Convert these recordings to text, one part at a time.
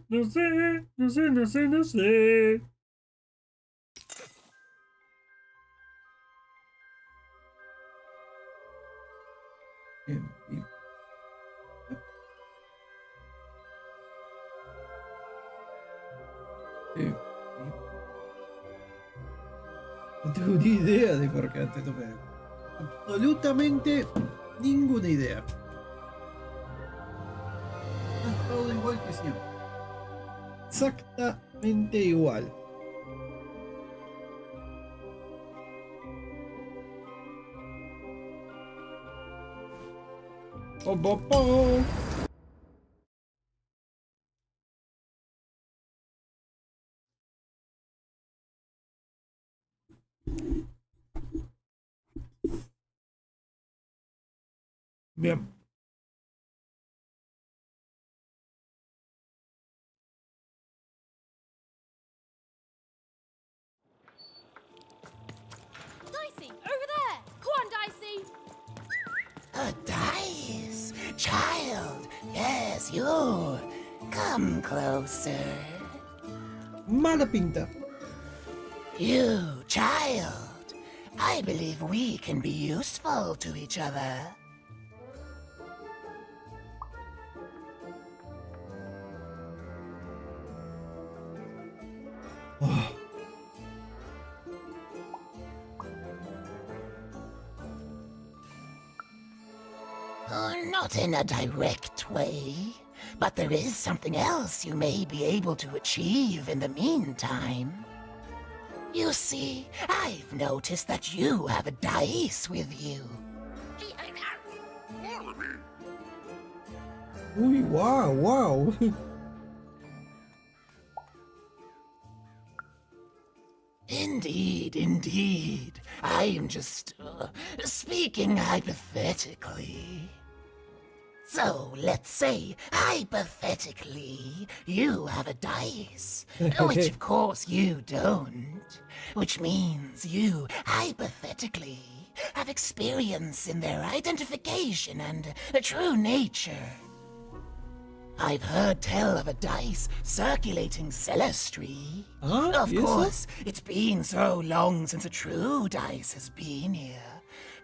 No sé, no sé, no sé, no sé. Bien, bien. Sí, sí. No tengo ni idea de por qué antes no me... Absolutamente ninguna idea. Es todo igual que siempre. Exactamente igual. Po, po, po. Bien. Dicey, over there! Come on, Dicey! A dice? Child, yes, you. Come closer. Mala pinta. You, child. I believe we can be useful to each other. Oh, Not in a direct way, but there is something else you may be able to achieve in the meantime. You see, I've noticed that you have a dice with you. uy, wow, wow. Indeed, indeed. I am just speaking hypothetically. So, let's say, hypothetically, you have a dice, which of course you don't, which means you, hypothetically, have experience in their identification and true nature. I've heard tell of a dice circulating Celestry. Ah, Of ¿y eso? course, it's been so long since a true dice has been here.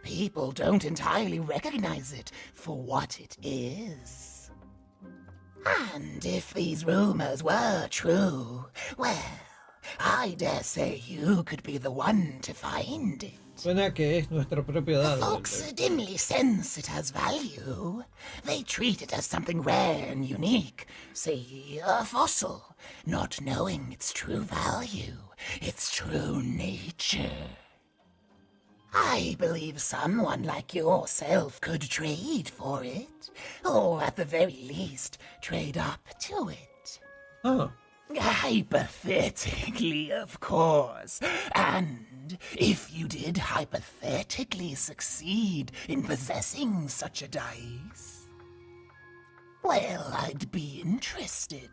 People don't entirely recognize it for what it is. And if these rumors were true, well, I dare say you could be the one to find it. Suena que es nuestro propio dado. Folks dimly sense it has value. They treat it as something rare and unique, say a fossil, not knowing its true value, its true nature. I believe someone like yourself could trade for it, or at the very least, trade up to it. Ah, Hypothetically, of course. And if you did hypothetically succeed in possessing such a dice, well, I'd be interested.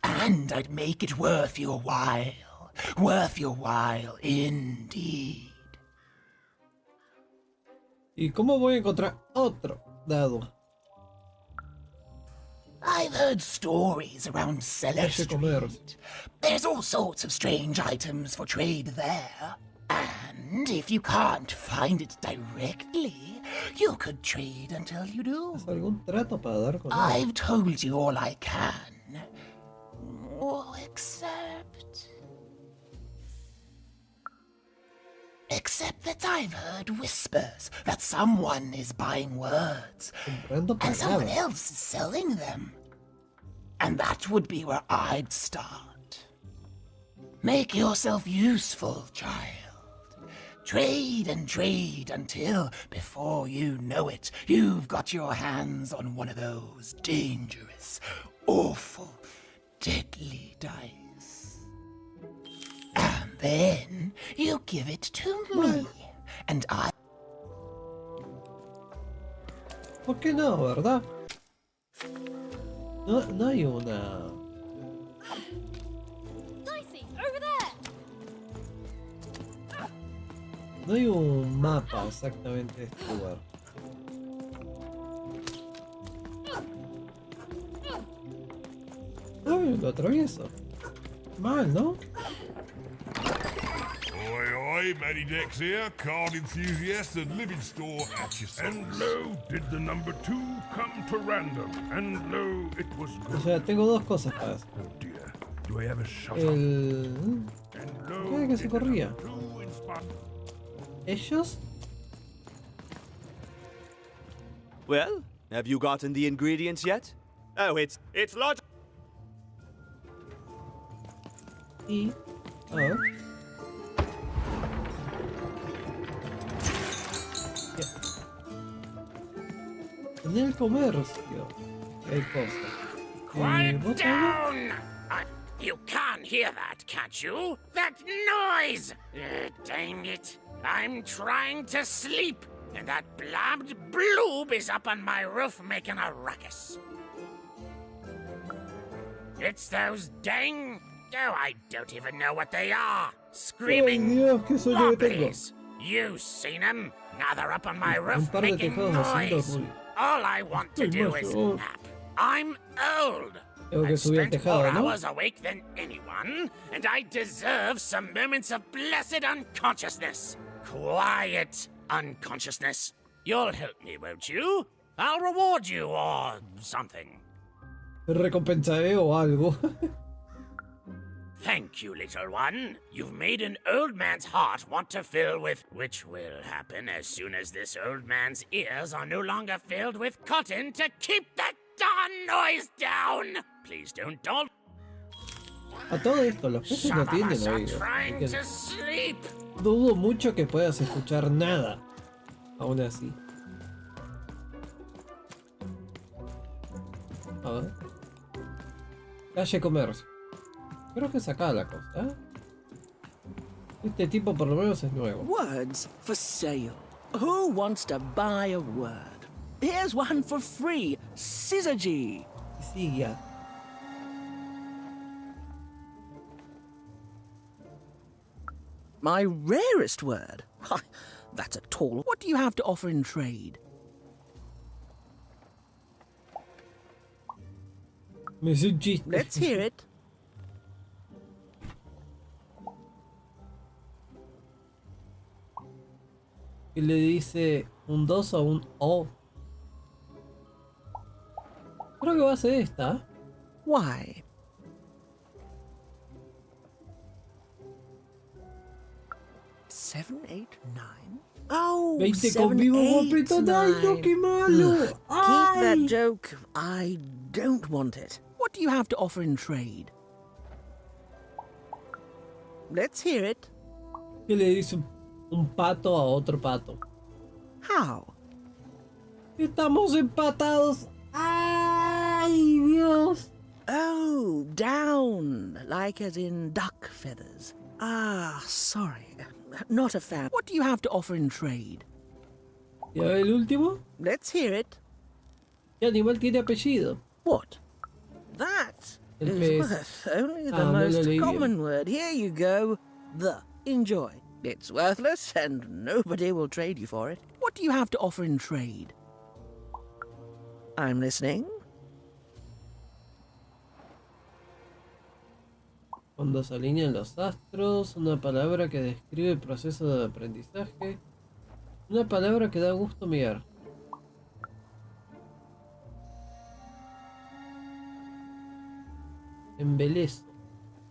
And I'd make it worth your while. Worth your while indeed. ¿y cómo voy a encontrar otro dado? I've heard stories around Cellar Hay que comer. Street. There's all sorts of strange items for trade there. And if you can't find it directly, you could trade until you do. ¿Has algún trato para dar con él? I've told you all I can. Oh, Except that I've heard whispers that someone is buying words, Comprando and someone palabras. else is selling them. And that would be where I'd start. Make yourself useful, child. Trade and trade until, before you know it, you've got your hands on one of those dangerous, awful, deadly dice. And then you give it to me, and I... ¿Por qué no, verdad? No hay una... Dicey, over there! No hay un mapa exactamente de este lugar. A lo atravieso. Mal, ¿no? Oi, oi, Matty Dex here, card enthusiast and living store at your service. And lo, did the number 2 come to random? And lo, it was O good. sea, tengo dos cosas para hacer. Oh dear, do I ever shut up? El... And lo, ¿Qué que se did the corría? number 2 inspire? Ellos. Well, have you gotten the ingredients yet? Oh, it's logic. Y... A ver. En el comercio hay cosas. Quiet ¿vos sabés? down! You can't hear that, can't you? That noise! Dang it. I'm trying to sleep, and that blabbed bloob is up on my roof making a ruckus. It's those dang... Oh, I don't even know what they are. Screaming Dios, qué sueño que tengo. wobblies. You've seen them. Now they're up on my Un roof par de making tejados haciendo noise. ruido. All I want to Ay, do macho. is nap. I'm old. Tengo que I've subir al spent tejado, more ¿no? hours awake than anyone, and I deserve some moments of blessed unconsciousness. Quiet unconsciousness. You'll help me, won't you? I'll reward you or something. Recompensaré o algo. Thank you, little one. You've made an old man's heart want to fill with, which will happen as soon as this old man's ears are no longer filled with cotton to keep that darn noise down. Please don't doll. A todo esto, los peces Some no of tienen us are oídos. trying Así to que sleep. dudo mucho que puedas escuchar nada. Aún así. A ver. Calle Comercio. Creo que es acá la cosa, ¿eh? Este tipo por lo menos es nuevo. Words for sale. Who wants to buy a word? Here's one for free. Syzygy. Sí, ya. My rarest word. Why, that's a tall. What do you have to offer in trade? Me es un chiste. Let's hear it. Y le dice un 2 o un O. Creo que va a ser esta. Why? Seven, eight, nine. Oh, 20 seven, conmigo, eight, guapetón. Ay, no, nine. qué malo. Ugh, keep that Ay. joke. I don't want it. What do you have to offer in trade? Let's hear it. Que le dice un pato a otro pato. How? Estamos empatados. Ay, Dios. Oh, down, like as in duck feathers. Ah, sorry. Not a fan. What do you have to offer in trade? ¿Y a ver el último? Let's hear it. ¿Qué animal tiene apellido? What? That El is pez. worth only the Ah, no lo most leí bien. common word. Here you go. The. Enjoy. It's worthless and nobody will trade you for it. What do you have to offer in trade? I'm listening. Cuando se alinean los astros, una palabra que describe el proceso de aprendizaje, una palabra que da gusto mirar. Embelezo.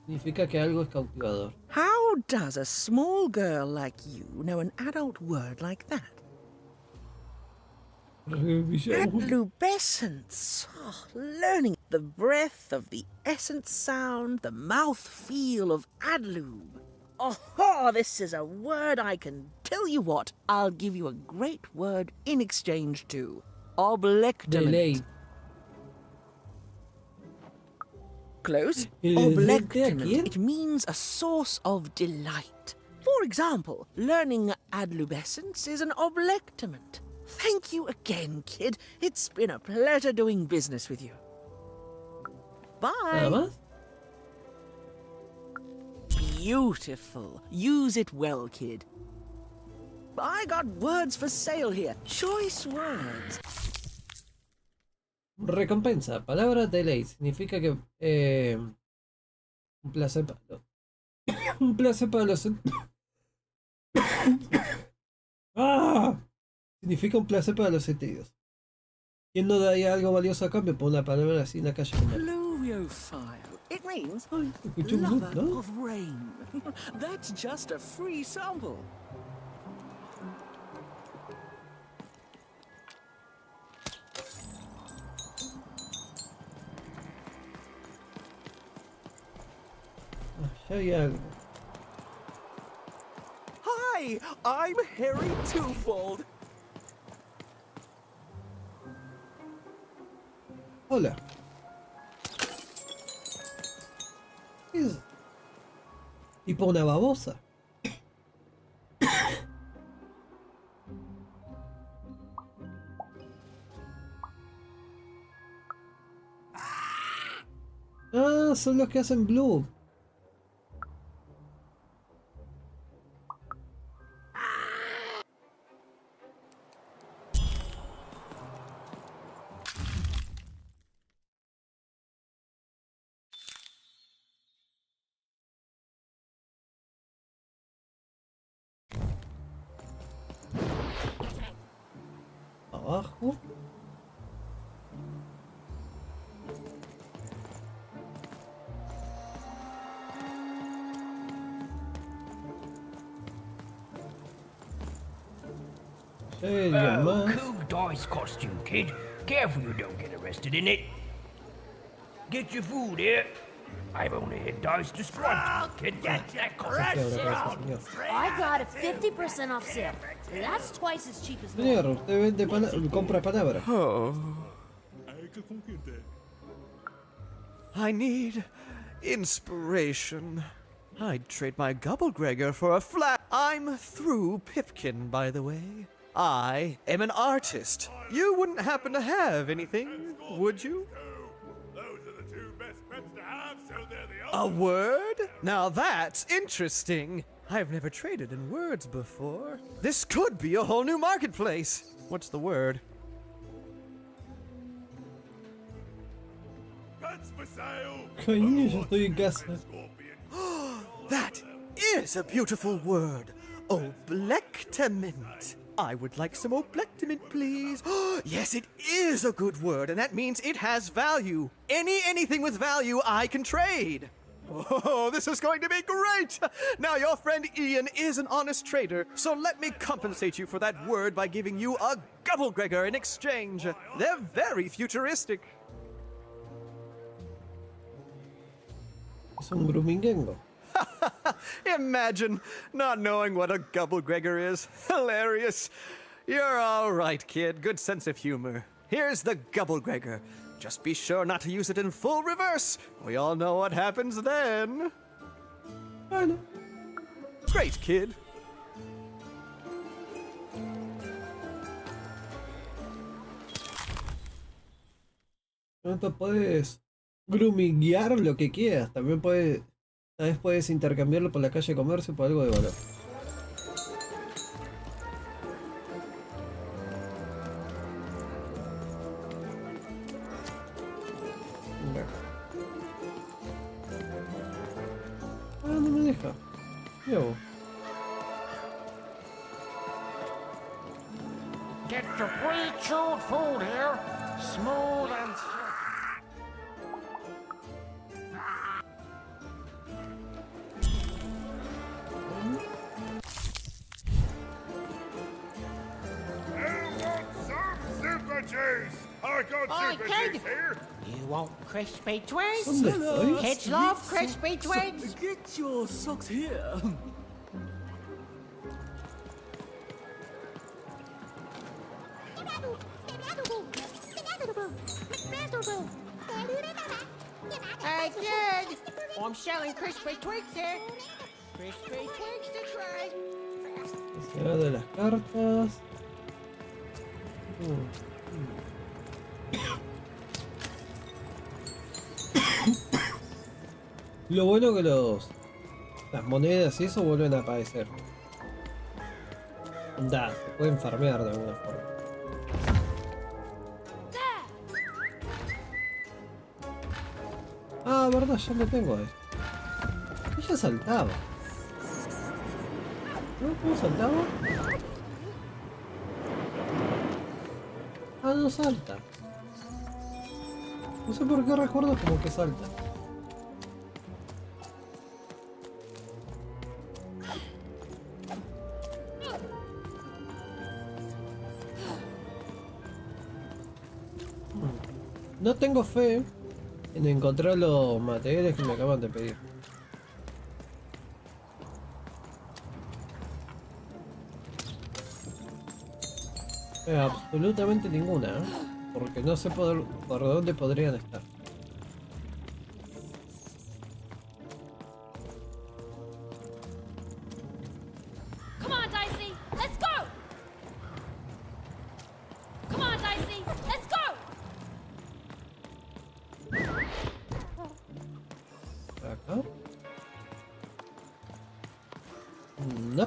Significa que algo es cautivador. How does a small girl like you know an adult word like that? Adlubescence. Oh, learning the breath of the essence sound, the mouth feel of adlube. Oh, this is a word I can tell you what. I'll give you a great word in exchange too. De ley. Oblectament. Close. ¿Y le dice a Oblectament. quién? It means a source of delight. For example, learning adlubescence is an oblectament. Thank you again, kid. It's been a pleasure doing business with you. ¿Nada Bye. más? Beautiful. Use it well, kid. I got words for sale here. Choice words. Recompensa. Palabra delay. Significa que... un placer para los... un placer para los... ¡Ah! Significa un placer para los sentidos. ¿Quién no daría algo valioso a cambio por una palabra así en la calle? Pluviophile. It means Ay, escuché un lover loop, ¿no? of rain. That's just a free sample. Ya hay algo. Hi, I'm Harry Twofold. Hola. ¿Qué es? Tipo una babosa. Ah, son los que hacen blue. Abajo. Oh, cool dice costume, kid. Careful you don't get arrested in it. Get your food here. I've only had dice to strike, kid. Get that I got a 50% off sale. That's twice as cheap as Señor, normal. usted vende compra palabras. Oh. I need inspiration. I'd trade my Gubblegregor for a flat. I'm through Pipkin, by the way. I am an artist. You wouldn't happen to have anything, would you? Those are the two best pets to have, so they're the A word? Now that's interesting. I've never traded in words before. This could be a whole new marketplace. What's the word? pets for sale. Coño, yo estoy en casa. That is a beautiful word. Oblectament. I would like some oblectament, please. Yes, it is a good word, and that means it has value. Anything with value I can trade. Oh, this is going to be great! Now, your friend Ian is an honest trader, so let me compensate you for that word by giving you a Gubblegregor in exchange. They're very futuristic. Es un grumingengo. Imagine not knowing what a Gubblegregor is. Hilarious. You're all right, kid. Good sense of humor. Here's the Gubblegregor. Just be sure not to use it in full reverse. We all know what happens then. Bueno. Great, kid. Pronto puedes gruminguear lo que quieras. También puedes... Tal vez puedes intercambiarlo por la calle de comercio por algo de valor. Venga. Ah, no me deja. ¿Qué hago? Get your pre-chewed food here. Smooth and Super juice. I got super juice here. You want crispy twigs? ¿Dónde estoy? Kids love crispy twigs. Get your socks here. Hey, kid! I'm selling crispy twigs here. Crispy twigs to try. Ciudad de las cartas. Lo bueno que las monedas y eso vuelven a aparecer. Da, se pueden farmear de alguna forma. Ah, verdad, ya lo tengo ahí. Ella saltaba. ¿No? ¿Cómo saltaba? Ah, no salta. No sé por qué recuerdo como que salta. No tengo fe en encontrar los materiales que me acaban de pedir. Absolutamente ninguna, ¿eh? Porque no sé por dónde podrían estar. Come on, Dicey, let's go! Come on, Dicey, let's go! Acá. No.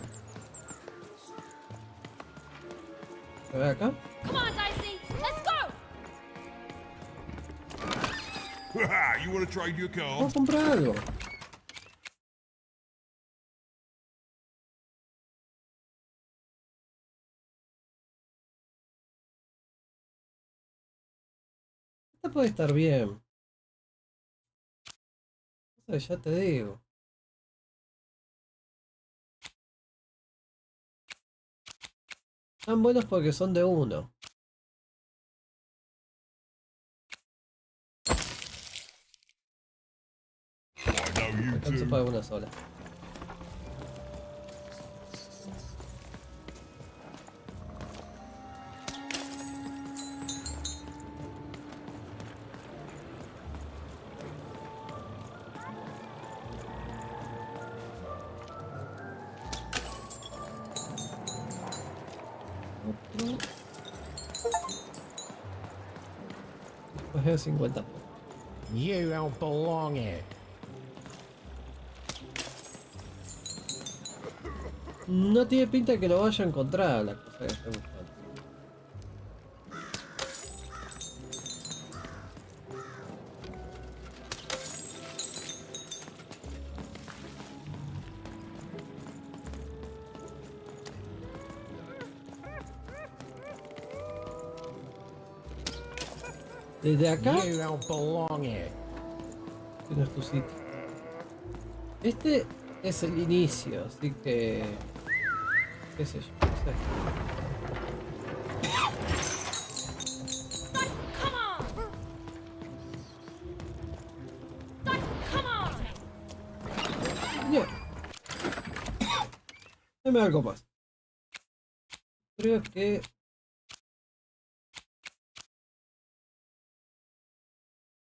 A ver acá. Come on, Dicey, let's go! You want to trade your Vamos card? a comprar algo. Esta puede estar bien. O sea, ya te digo. Están buenos porque son de uno. I know you Alcanza two. para una sola. Pues es 50. You don't belong here. No tiene pinta que lo vaya a encontrar la cosa que estoy buscando. Desde acá You don't belong here. tienes tu sitio. Este es el inicio, así que... qué sé yo, no sé. Come on! Come on! Bien. Dame algo más. Creo que...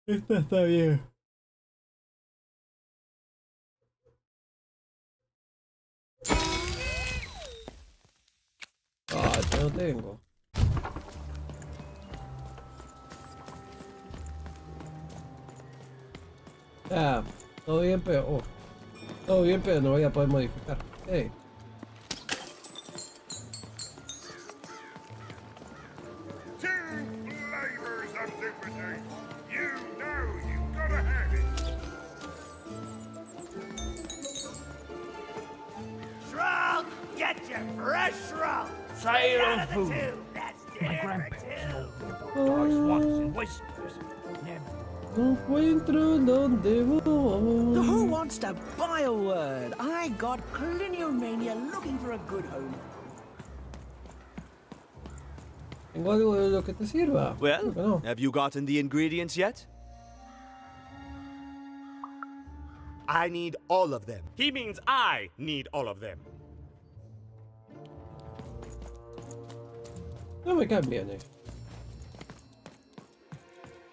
esta está bien. Ah, ya no tengo. Ah, todo bien, pero... oh, todo bien, pero no voy a poder modificar. Hey. Two flavors of super juice. You know you gotta have it. Shrug! Get your fresh shrug! Silent food. That's My grandparents told me about dice once in whispers. Never. No encuentro donde voy. Who wants to buy a word? I got cliniomania looking for a good home. Tengo algo de lo que te sirva. Well, Creo que no. have you gotten the ingredients yet? I need all of them. He means I need all of them. No me caen bien,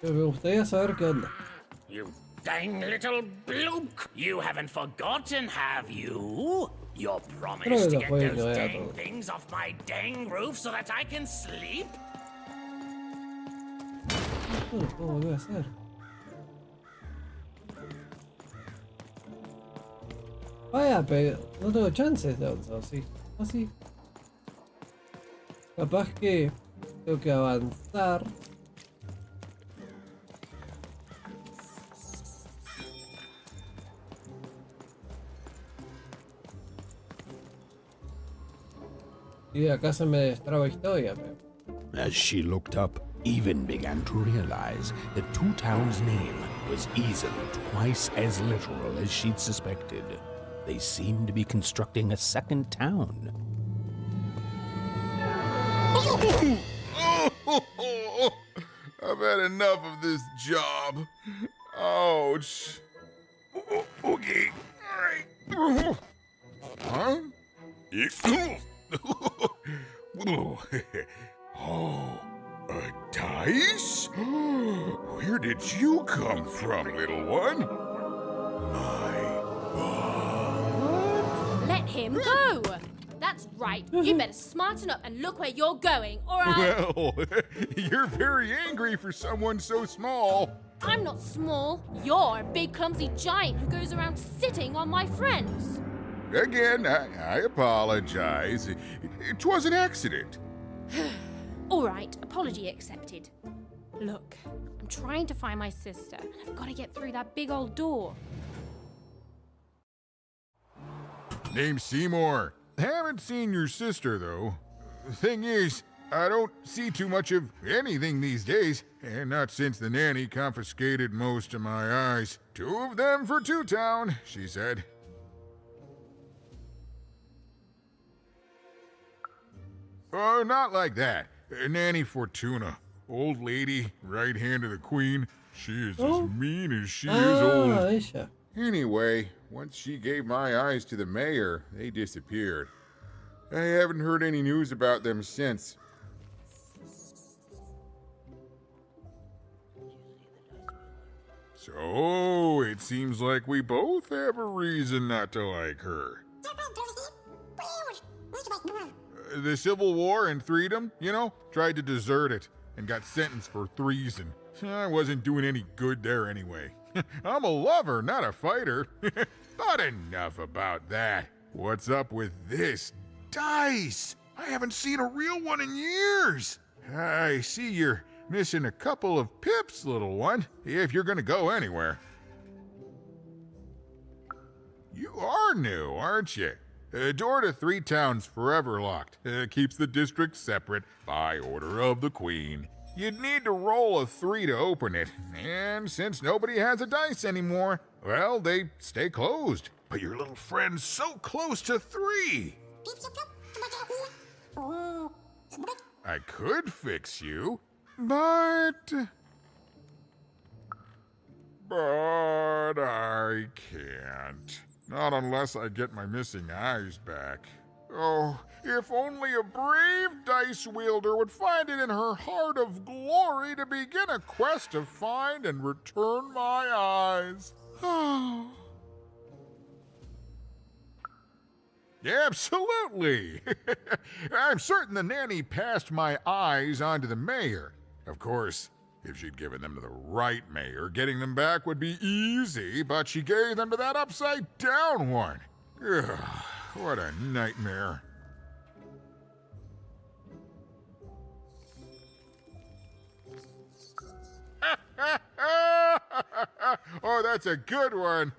Pero me gustaría saber qué onda. You dang little bloke! You haven't forgotten, have you? Your promise Creo que to lo get puedo those ignorar dang todo. things off my dang roof so that I can sleep? No lo puedo volver a hacer. Vaya, pero no tengo chances de avanzar, sí. Así. Capaz que tengo que avanzar. Y acá se me destraba historia, pero... As she looked up, Even began to realize that Two Town's name was easily twice as literal as she'd suspected. They seemed to be constructing a second town. I've had enough of this job. Ouch. Okay. All right. Huh? Oh, a dice? Where did you come from, little one? My God. Let him go! That's right. You better smarten up and look where you're going, or I'll... Well, you're very angry for someone so small. I'm not small. You're a big, clumsy giant who goes around sitting on my friends. Again, I apologize. It was an accident. All right, apology accepted. Look, I'm trying to find my sister, and I've got to get through that big old door. Name's Seymour. Haven't seen your sister, though. Thing is, I don't see too much of anything these days, and not since the nanny confiscated most of my eyes. 2 of them for Two Town, she said. Oh, not like that. Nanny Fortuna. Old lady, right hand of the queen. She is as mean as she is old. Aisha. Anyway, once she gave my eyes to the mayor, they disappeared. I haven't heard any news about them since. So, it seems like we both have a reason not to like her. The Civil War and Freedom, you know, tried to desert it and got sentenced for treason. I wasn't doing any good there anyway. I'm a lover, not a fighter. But enough about that. What's up with this dice? I haven't seen a real one in years. I see you're missing a couple of pips, little one, if you're gonna go anywhere. You are new, aren't you? Door to Three Towns forever locked. Keeps the district separate by order of the Queen. You'd need to roll a 3 to open it, and since nobody has a dice anymore, well, they stay closed. But your little friend's so close to 3. I could fix you, but I can't. Not unless I get my missing eyes back. Oh, if only a brave dice wielder would find it in her heart of glory to begin a quest to find and return my eyes. Absolutely! I'm certain the nanny passed my eyes on to the mayor. Of course, if she'd given them to the right mayor, getting them back would be easy, but she gave them to that upside-down one. Ugh, what a nightmare. Oh, that's a good one.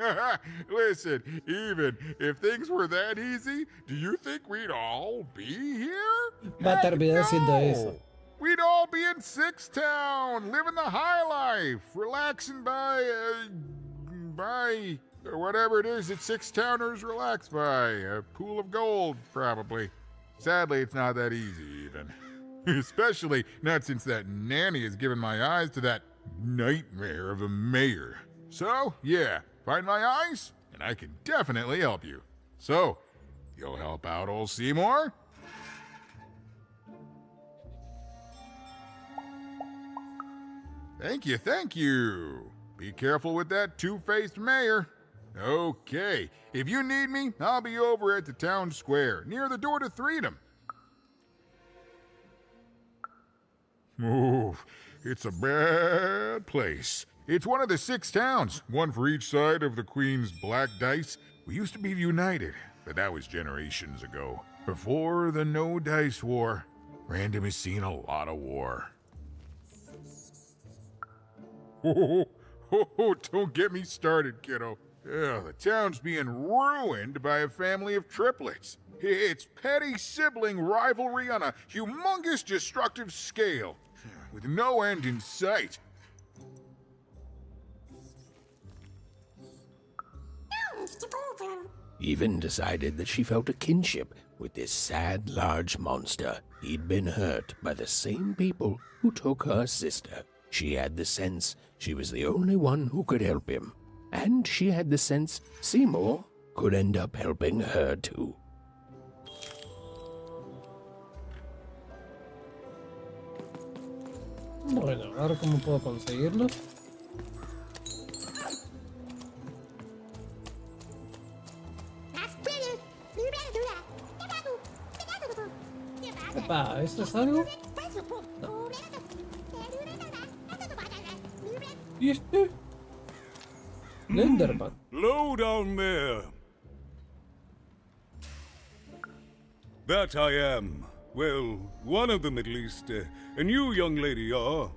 Listen, even if things were that easy, do you think we'd all be here? Va a terminar siendo eso. We'd all be in Six Town, living the high life, relaxing by whatever it is that Six Towners relax by. A pool of gold, probably. Sadly, it's not that easy, even. Especially not since that nanny has given my eyes to that nightmare of a mayor. So, yeah, find my eyes, and I can definitely help you. So, you'll help out old Seymour? Thank you, thank you. Be careful with that two-faced mayor. Okay, if you need me, I'll be over at the town square, near the door to Freedom. Oh, it's a bad place. It's one of the 6 towns, one for each side of the Queen's black dice. We used to be united, but that was generations ago. Before the No Dice War, Random has seen a lot of war. Don't get me started, kiddo. The town's being ruined by a family of triplets. It's petty sibling rivalry on a humongous destructive scale, with no end in sight. Even decided that she felt a kinship with this sad, large monster. He'd been hurt by the same people who took her sister. She had the sense she was the only one who could help him. And she had the sense Seymour could end up helping her too. Bueno, ahora cómo puedo conseguirlo. Epa, ¿esto es algo? No. ¿Y este? Lenderman. Low down there. That I am. Well, one of them at least. And you, young lady, are...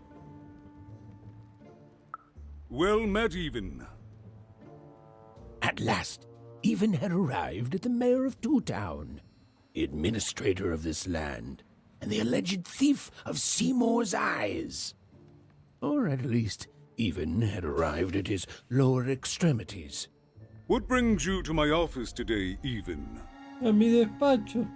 well met, even. At last, Even had arrived at the mayor of Two Town, the administrator of this land, and the alleged thief of Seymour's eyes. Or at least, Even had arrived at his lower extremities. What brings you to my office today, Even? A mi despacho.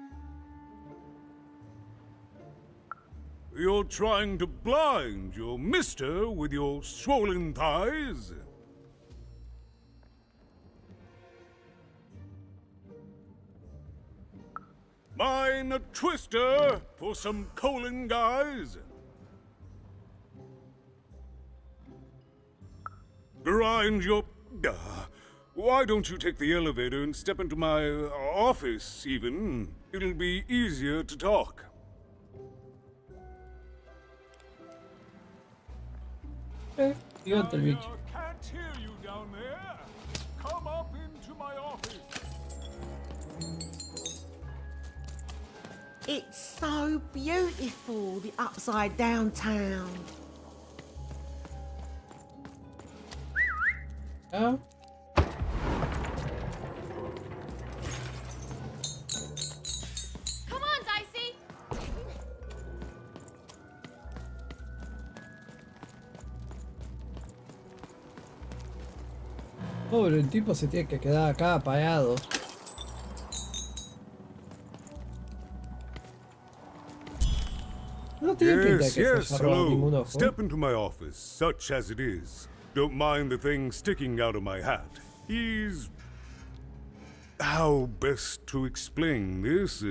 You're trying to blind your mister with your swollen thighs? Mine a twister for some colon guys? Grind your... why don't you take the elevator and step into my office, Even? It'll be easier to talk. Gigante el bicho. Can't hear you down there. Come up into my office. It's so beautiful, the upside down town. Ah. Come on, Dicey! Pobre, el tipo se tiene que quedar acá apagado. No tiene pinta de que se haya robado ningún ojo. Step into my office, such as it is. Don't mind the thing sticking out of my hat. He's... how best to explain this?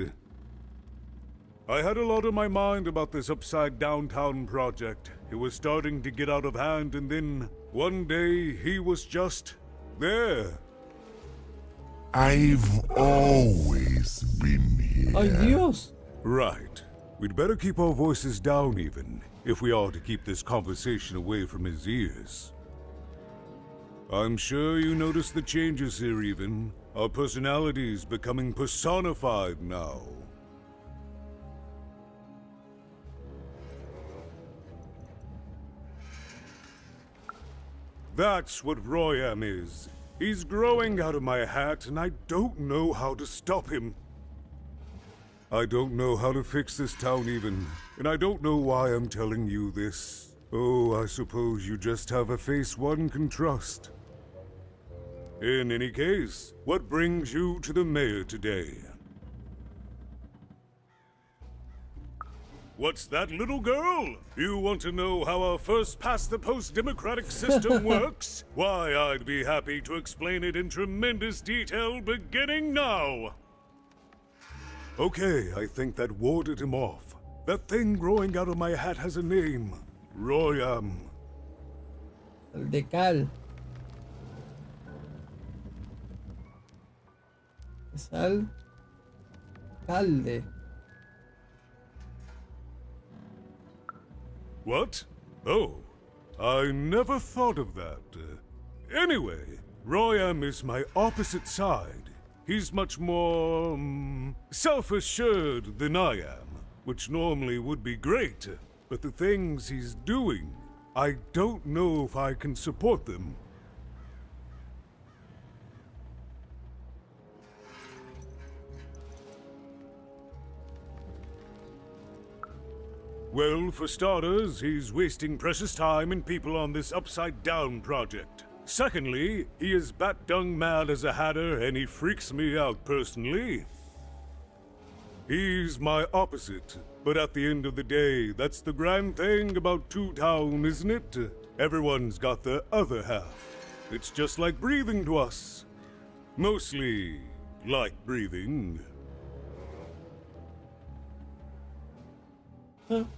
I had a lot on my mind about this upside downtown project. It was starting to get out of hand, and then one day he was just there. I've always been here. Ay, Dios. Right. We'd better keep our voices down, Even, if we are to keep this conversation away from his ears. I'm sure you noticed the changes here, Even. Our personalities becoming personified now. That's what Royam is. He's growing out of my hat, and I don't know how to stop him. I don't know how to fix this town, Even, and I don't know why I'm telling you this. Oh, I suppose you just have a face one can trust. In any case, what brings you to the mayor today? What's that, little girl? You want to know how our first-past-the-post democratic system works? Why, I'd be happy to explain it in tremendous detail beginning now. Okay, I think that warded him off. That thing growing out of my hat has a name. Royam. El de cal. Es alcalde. What? Oh, I never thought of that. Anyway, Royam is my opposite side. He's much more, self-assured than I am, which normally would be great, but the things he's doing, I don't know if I can support them. Well, for starters, he's wasting precious time and people on this upside-down project. Secondly, he is bat-dung mad as a hatter, and he freaks me out personally. He's my opposite, but at the end of the day, that's the grand thing about Two Town, isn't it? Everyone's got the other half. It's just like breathing to us. Mostly like breathing.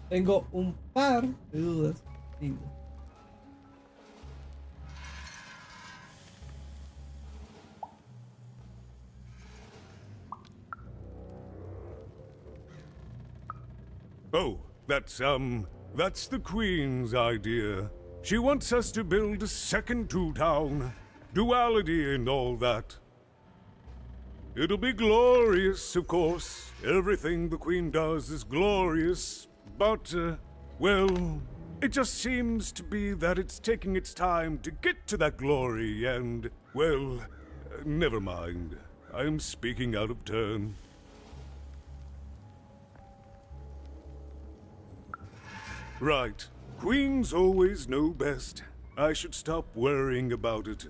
Tengo un par de dudas. Lindo. Oh, that's the Queen's idea. She wants us to build a second Two Town. Duality and all that. It'll be glorious, of course. Everything the Queen does is glorious. But, well, it just seems to be that it's taking its time to get to that glory and, well, never mind. I'm speaking out of turn. Right. Queens always know best. I should stop worrying about it.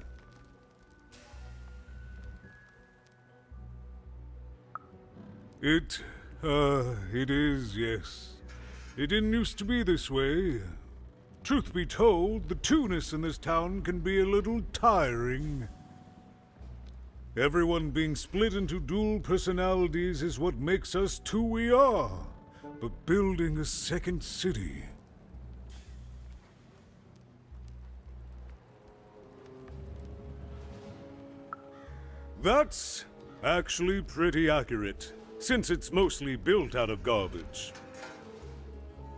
It is, yes. It didn't used to be this way. Truth be told, the two-ness in this town can be a little tiring. Everyone being split into dual personalities is what makes us who we are. But building a second city... That's actually pretty accurate, since it's mostly built out of garbage.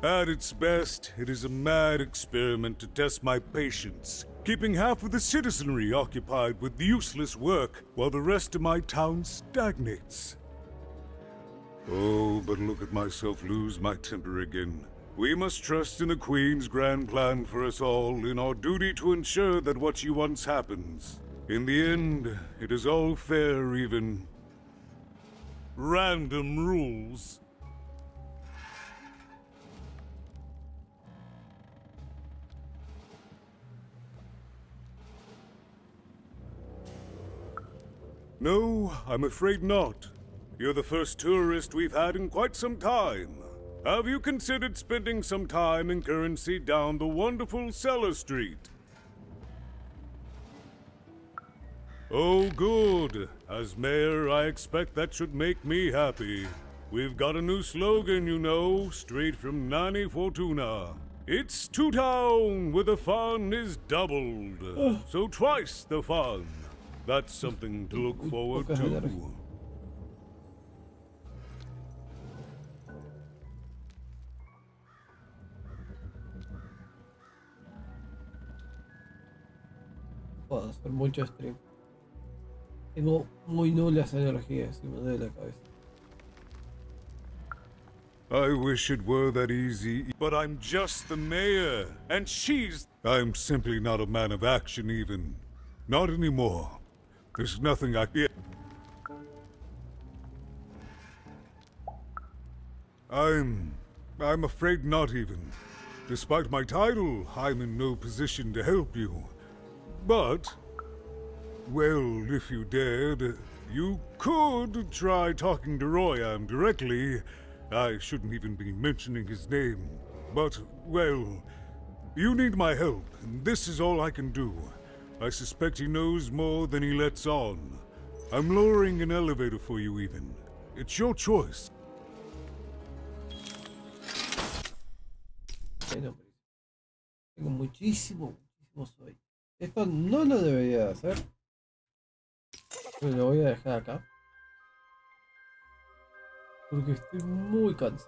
At its best, it is a mad experiment to test my patience, keeping half of the citizenry occupied with useless work while the rest of my town stagnates. Oh, but look at myself lose my temper again. We must trust in the Queen's grand plan for us all, in our duty to ensure that what she wants happens. In the end, it is all fair, even random rules. No, I'm afraid not. You're the first tourist we've had in quite some time. Have you considered spending some time in currency down the wonderful Cellar Street? Oh, good. As mayor, I expect that should make me happy. We've got a new slogan, you know, straight from Nani Fortuna. It's Two Town, where the fun is doubled. So twice the fun. That's something to look forward to. Puedo hacer mucho stream. Tengo muy nulas energías y me duele la cabeza. I wish it were that easy, but I'm just the mayor, and she's... I'm simply not a man of action even. Not anymore. There's nothing I can... I'm afraid not even. Despite my title, I'm in no position to help you. But... well, if you dared, you could try talking to Royam directly. I shouldn't even be mentioning his name. But, well, you need my help, and this is all I can do. I suspect he knows more than he lets on. I'm lowering an elevator for you even. It's your choice. Bueno, tengo muchísimo sueño. Esto no lo debería hacer. Pero lo voy a dejar acá. Porque estoy muy cansado.